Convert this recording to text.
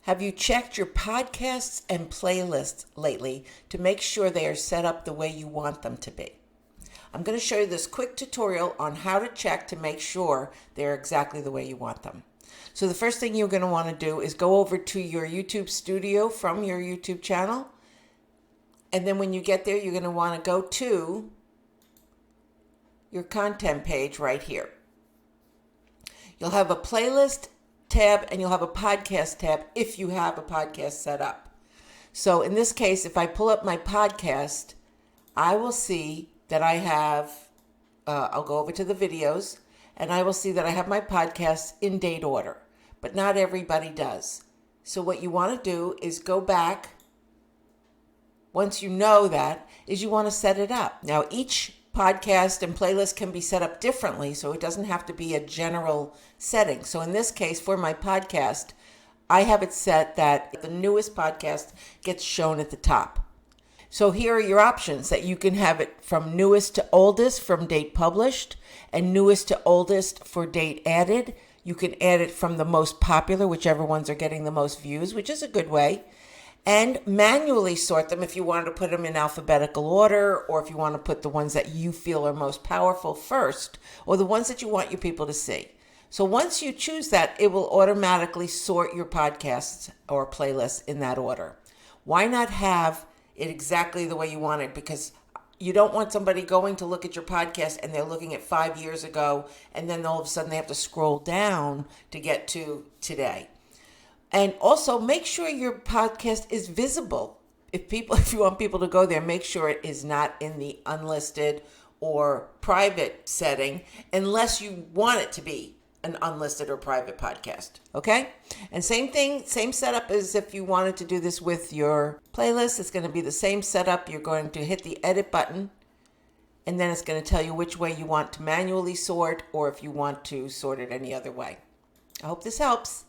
Have you checked your podcasts and playlists lately to make sure they are set up the way you want them to be? I'm going to show you this quick tutorial on how to check to make sure they're exactly the way you want them. So the first thing you're going to want to do is go over to your YouTube studio from your YouTube channel. And then when you get there, you're going to want to go to your content page right here. You'll have a playlist tab and you'll have a podcast tab if you have a podcast set up. So in this case, if I pull up my podcast, I will see that I have, I'll go over to the videos, and I will see that I have my podcasts in date order. But not everybody does. So what you want to do is go back. Once you know that, is you want to set it up. Now each podcast and playlist can be set up differently, so it doesn't have to be a general setting. So in this case, for my podcast, I have it set that the newest podcast gets shown at the top. So here are your options that you can have it from newest to oldest from date published, and newest to oldest for date added. You can add it from the most popular, whichever ones are getting the most views, which is a good way. And manually sort them if you wanted to put them in alphabetical order, or if you want to put the ones that you feel are most powerful first, or the ones that you want your people to see. So once you choose that, it will automatically sort your podcasts or playlists in that order. Why not have it exactly the way you want it? Because you don't want somebody going to look at your podcast and they're looking at 5 years ago, and then all of a sudden they have to scroll down to get to today. And also make sure your podcast is visible. If you want people to go there, make sure it is not in the unlisted or private setting unless you want it to be an unlisted or private podcast. Okay? And same thing, same setup as if you wanted to do this with your playlist. It's going to be the same setup. You're going to hit the edit button, and then it's going to tell you which way you want to manually sort, or if you want to sort it any other way. I hope this helps.